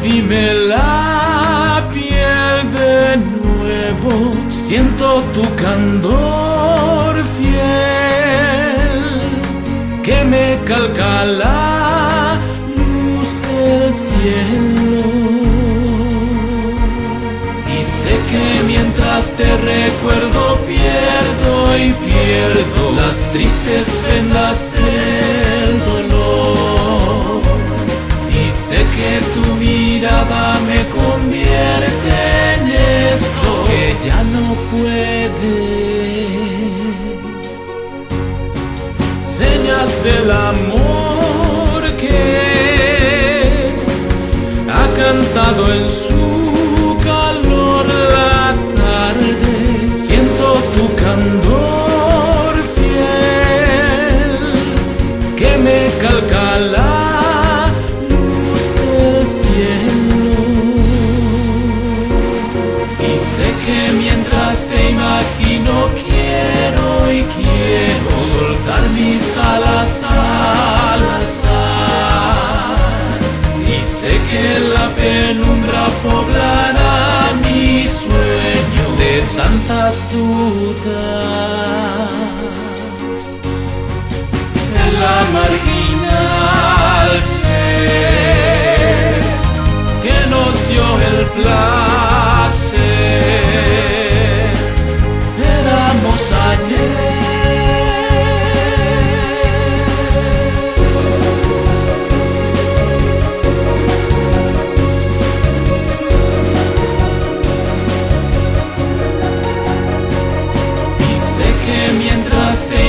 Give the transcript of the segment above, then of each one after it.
Redime la piel de nuevo, siento tu candor fiel que me calca la luz del cielo. Y sé que mientras te recuerdo pierdo y pierdo las tristes vendas del dolor. Y sé que tu mirada me convierte en esto que ya no puede. Señas del amor que ha cantado en su calor la tarde. Siento tu candor fiel que me calca la luz del cielo. Y sé que mientras te imagino quiero y quiero soltar mis alas al azar. Y sé que la penumbra poblará mi sueño de tantas dudas. En la marginal sé que nos dio el placer. Éramos ayer.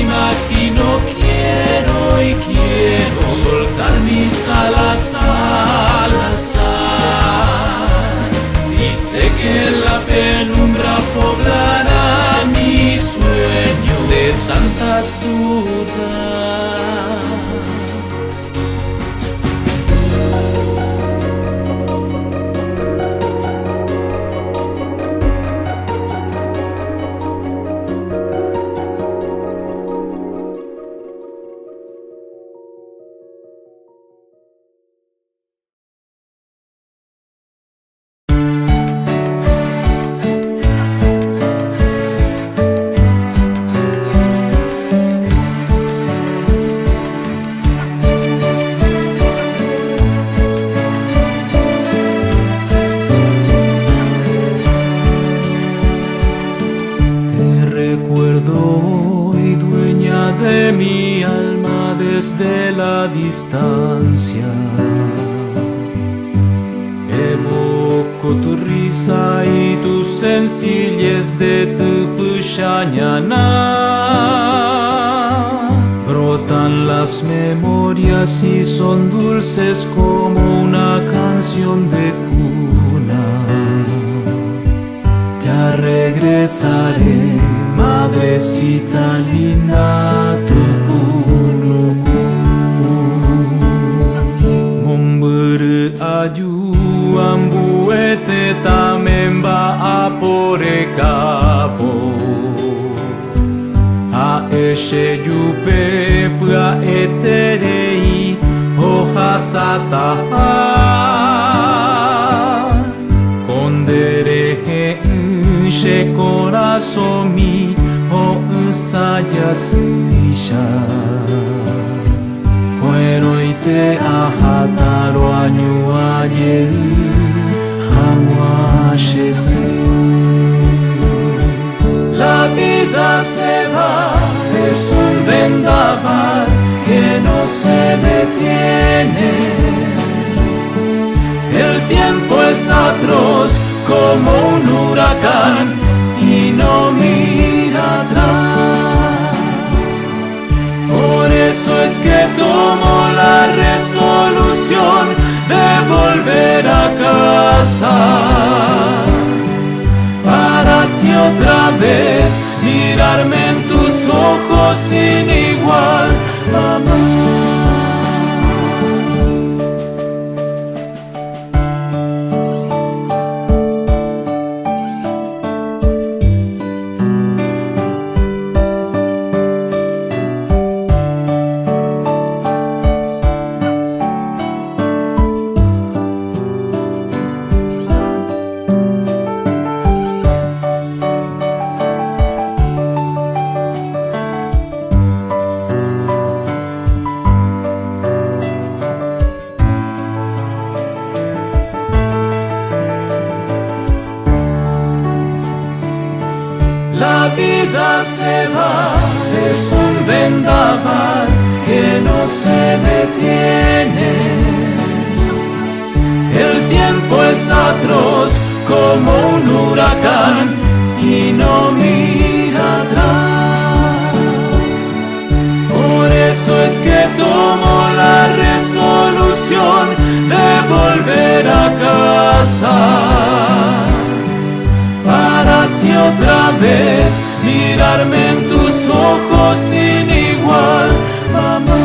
Imagino quiero y quiero soltar mis alas al azar. Y sé que la penumbra poblará mi sueño de tantas dudas. Desde la distancia evoco tu risa y tu sencillez de tu pushanyana. Brotan las memorias y son dulces como una canción de cuna. Ya regresaré, madrecita linda, tu aju ambuete tamemba apore capo a eshe yupe pra eterei ohasata condere she corazón mi o ensaya suisha. Fuero y te ajataro año ayer, aguachese. La vida se va, es un vendaval que no se detiene. El tiempo es atroz como un huracán y no mira atrás. Por eso es que tomo la resolución de volver a casa, para así otra vez mirarme en tus ojos sin igual, mamá. vida se va, es un vendaval que no se detiene. El tiempo es atroz como un huracán y no mira atrás. Por eso es que tomo la resolución de volver a casa, para así otra vez mirarme en tus ojos sin igual, mamá.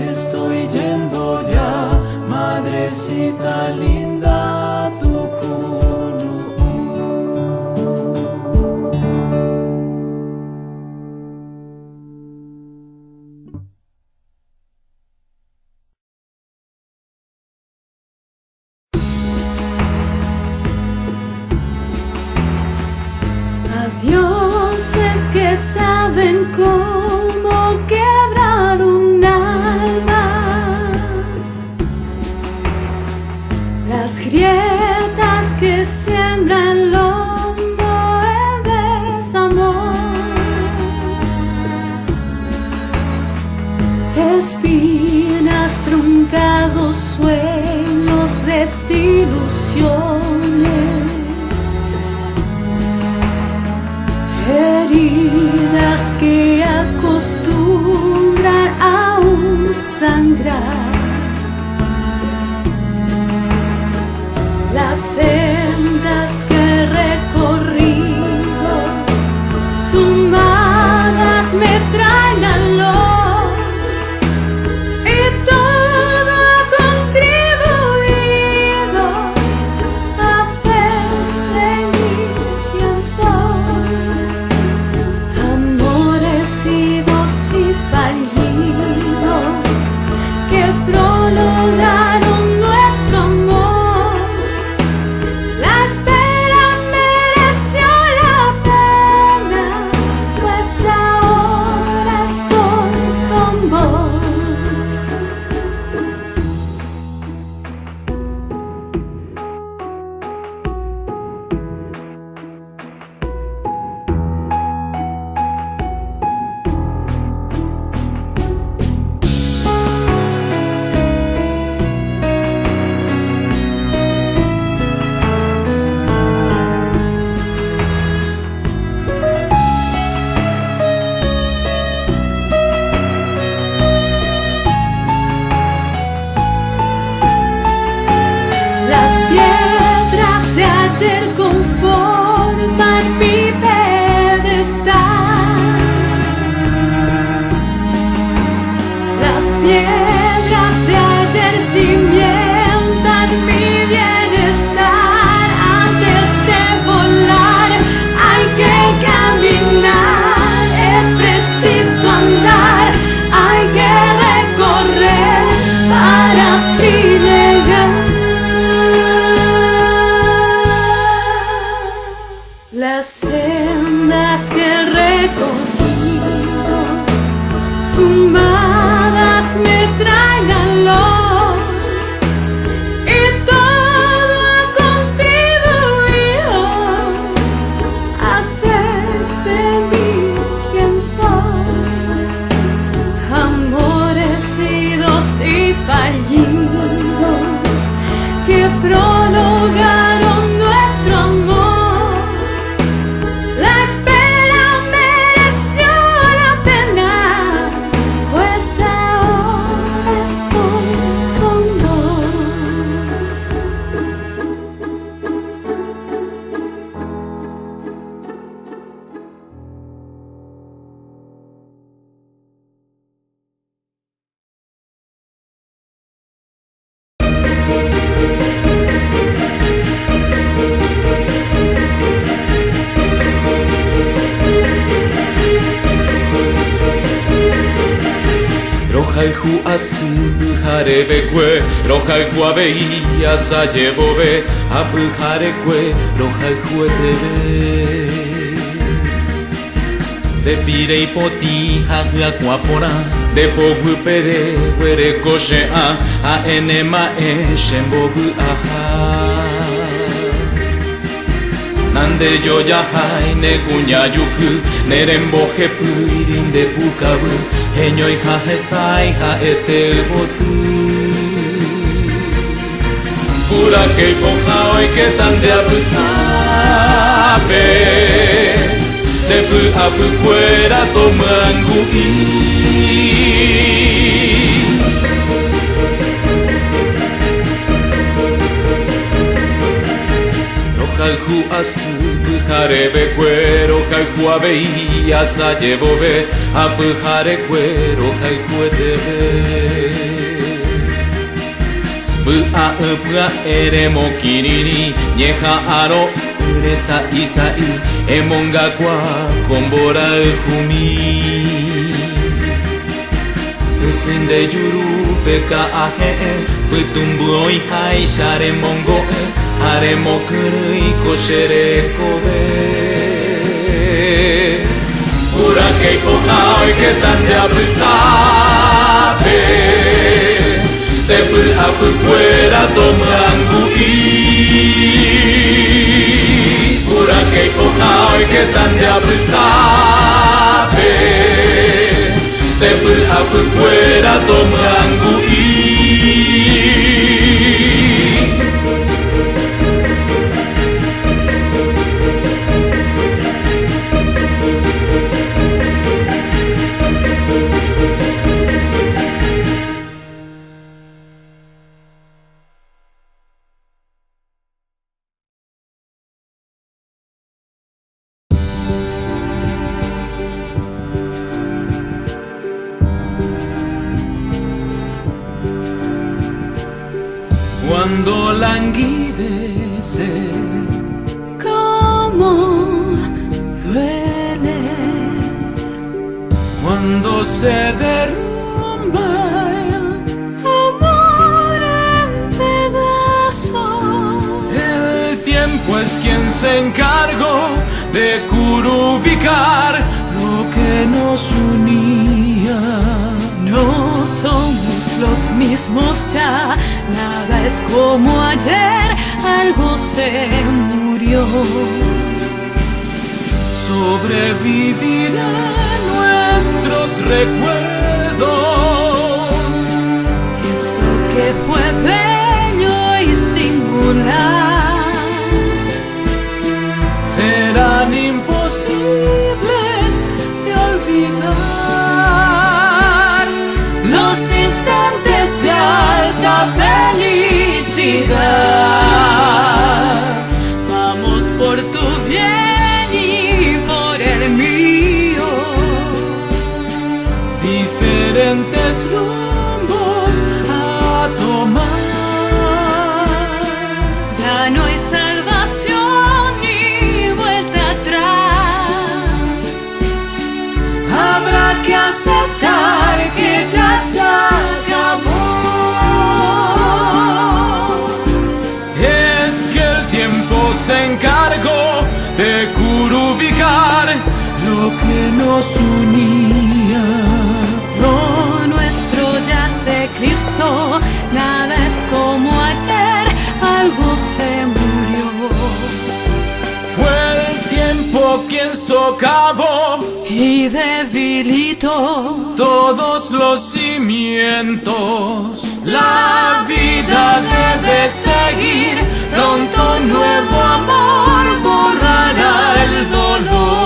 Estoy yendo ya, madrecita linda, tu Dioses que saben cómo quebrar un alma, las grietas que siembran el hondo de desamor, espinas, truncados sueños, desilusiones, heridas que acostumbran aún sangrar, las sendas que he recorrido sumadas me traen al dolor, y todo ha contribuido a hacer de mí quien soy. Fallidos que prolongaron nuestro amor, la espera mereció la pena, pues ahora estoy con vos. Conforman mi pedestal, las piedras de ayer cimientan mi bienestar. Antes de volar hay que caminar, es preciso andar, hay que recorrer para así llegar. Las sendas que he recorrido sumadas me traen al dolor, y todo ha contribuido a ser de mí quien soy. Amores idos y fallidos que prolongaron nuestro amor. Rohaihu asin harebekwe, rohaihu abeia sayebove, abuharekwe, rohaihu etebe. de pire y poti ha guapora de pogu pere were koshe a enema shembogu Nande yo ya hai ne kunya yuku neremboje puirin de pukabu heño y ha hesai ha ete botu Pura que poja hoy que tan de abusabe de pu apu fuera tomangu Kalhu asu bujare be cuero kalhu abeia sa llevo be a bujare cuero kalhu etebe bu a upra ere mokinini nieha aro uresa isai emonga kwa kombora jumi Sinde yuru peka ahe butumbu oi hai share mongo haremo kurui koshere kobe Pura que poja hoy que tan de abusabe de pu apu fuera tomangu Pura que poja hoy que tan de abusabe de pu apu fuera tomangu Cuando languidece Cómo duele Cuando se derrumba el amor en pedazos. El tiempo es quien se encargó de curubicar lo que nos unía No somos los mismos ya, nada es como ayer, algo se murió. Sobrevivirán nuestros recuerdos. Esto que fue bello y singular serán imposibles de olvidar. los instantes de alta felicidad. Vamos por tu bien y por el mío. Diferentes rumbos a tomar. Ya no hay salvación ni vuelta atrás. Habrá que aceptar que ya se acabó. Es que el tiempo se encargó de curubicar lo que nos unía. Lo nuestro ya se eclipsó, nada es como ayer, algo se murió. Fue el tiempo quien socavó Y debilitó todos los cimientos. La vida debe seguir, pronto un nuevo amor borrará el dolor.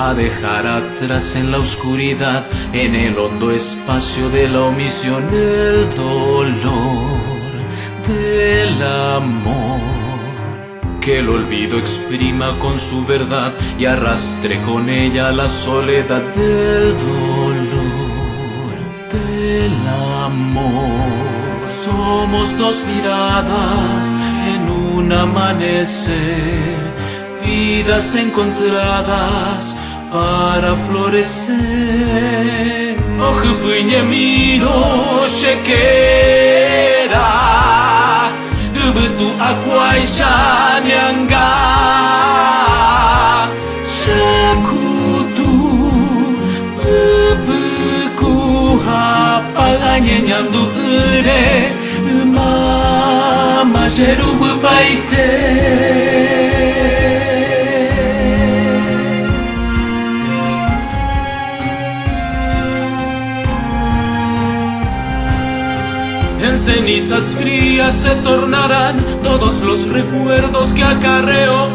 a dejar atrás en la oscuridad, en el hondo espacio de la omisión, el dolor del amor. Que el olvido exprima con su verdad y arrastre con ella la soledad del dolor del amor. Somos dos miradas en un amanecer, vidas encontradas para florecer. Oh, puñemiro, shekera, betu aquaisha nyanga, shekutu, bebeku hapaganye nyandu ure, mama sheru bepaite. En cenizas frías se tornarán todos los recuerdos que acarreó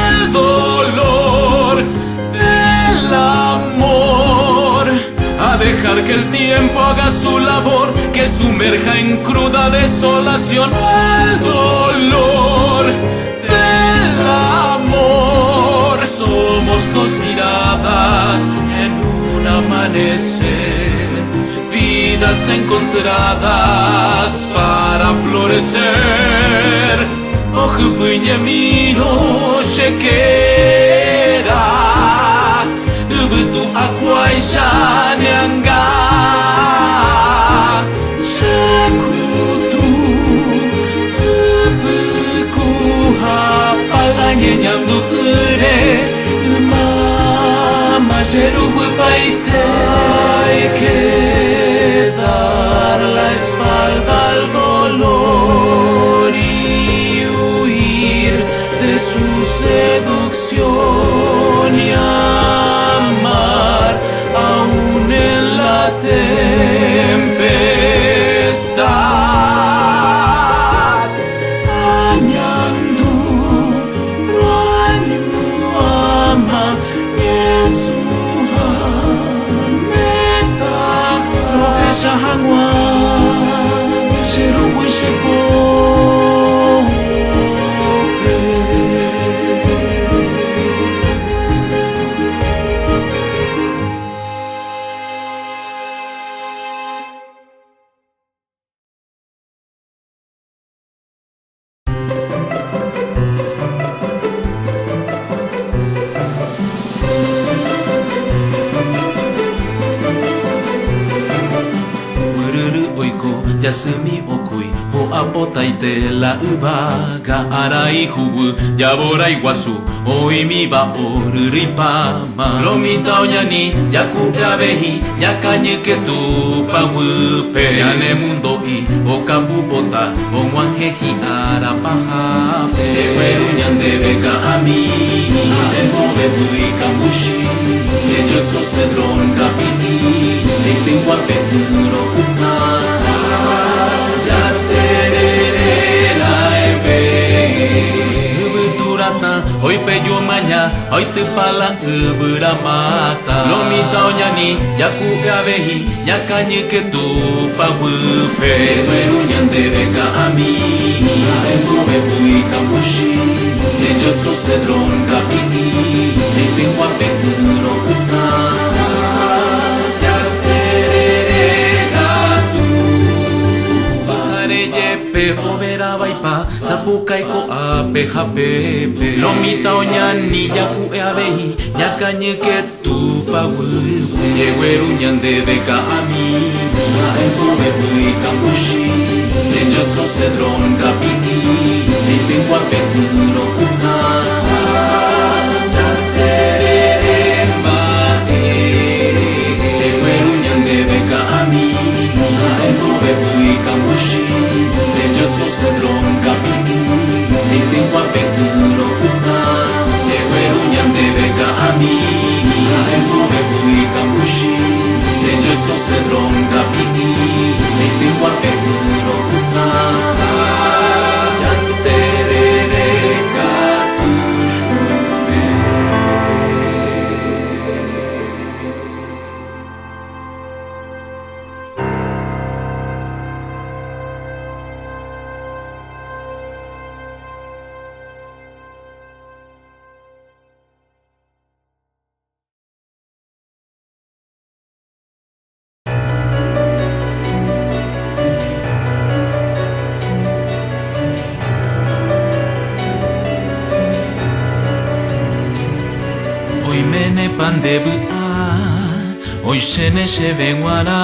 el dolor del amor. A dejar que el tiempo haga su labor, que sumerja en cruda desolación el dolor del amor. Somos dos miradas en un amanecer, vidas encontradas para florecer. Oh, puñemiro, shekera, betu aquaisha nyanga, shekutu, bebeku hapaganye nyandu ure, mama sheru bepaite. Hay que dar la espalda al dolor y huir de su seducción y amar aún en la tempestad. Añandu, ruanyu ama, Yesuha, metáfora, shahangwa, sherubu shepo. Yasumi okui, ho apotaite la ubaga arai hubu, yabora iguasu, oimi ba oruripama. Lomita oñani, yaku eabehi, yakanye que tu pawupe. Yane mundo i, okabu bota, omuanjeji arapajape. Eweru nyandebeka ami, emove bui kambushi, ellos socedron kapini, etingwape uro usan. Hoy peyo maña, hoy te pala mata. Lomita oñani, yaku gabehi, yakañe que tu pawupe. Eweru nyandebeka ami, emove bui kambushi, ellos socedron kapini, etingwape uro usan. Overa baipa, sapukaiko ape japepe. Lomita oñani, yaku eabehi, yakañe que tu pawupe. Eweru nyandebeka ami, emove bui kambushi, ellos socedron kapini, etingwape uro usan. Eweru nyandebeka ami, emove bui kambushi, ellos socedron kapini, etingwape uro usan. Eweru nyandebeka ami, emove bui kambushi, ellos socedron kapini, etingwape uro usan. Yanterere katushume. pan de bua oi shene shevenwana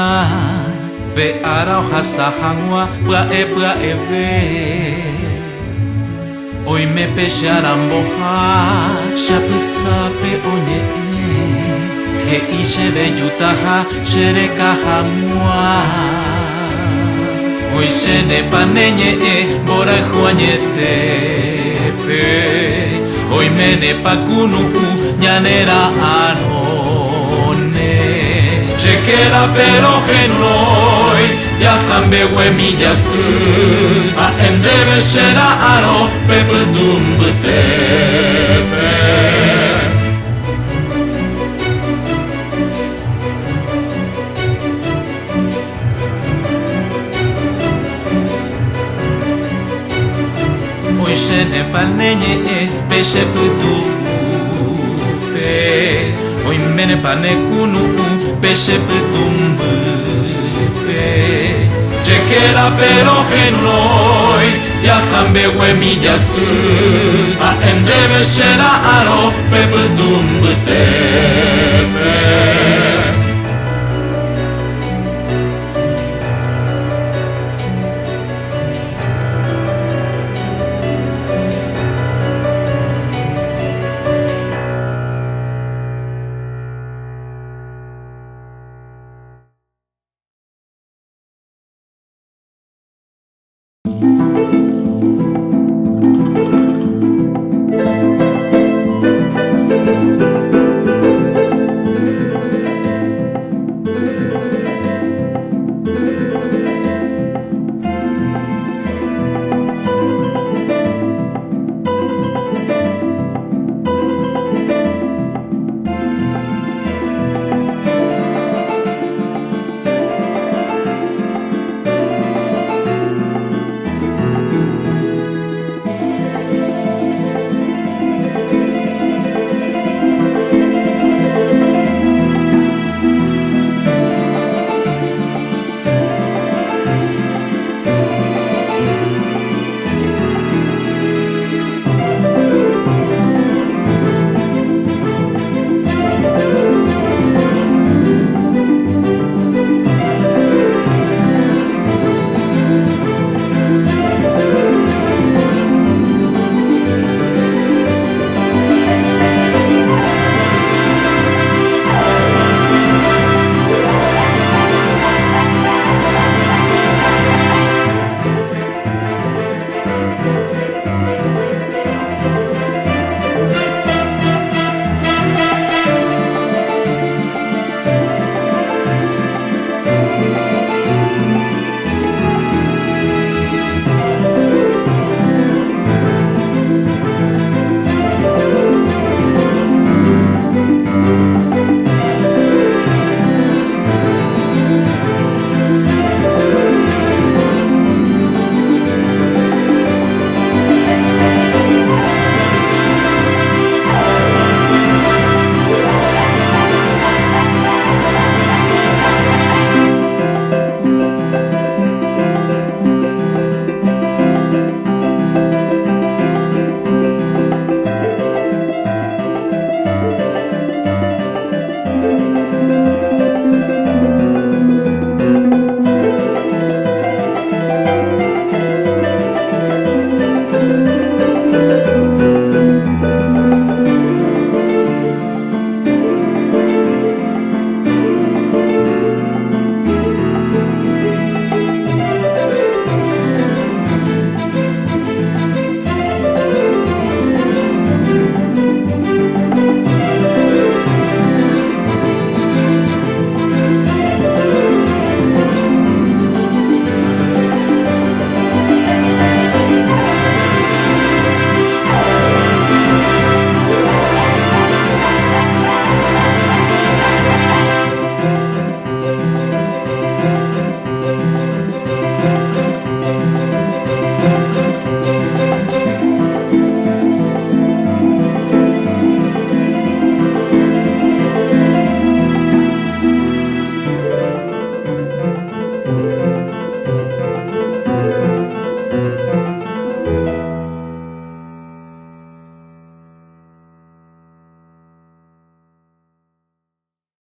pe ara hasa hangwa bua eve oi me pe sharamboha shapsa pe onye he ishebe yutaha shereka hangwa oi shene panenye bora juanyete pe oi mene pakunu nyanera arone chequera pero genoi ya jambe huemillas a endebe shera aro pepe dumbetepe oi shene panenye peshe putu oi mene pane kunu peshe petumbe pe chequera pero genoi ya jambe huemillas a endebe shera aro pepe dumbe tepe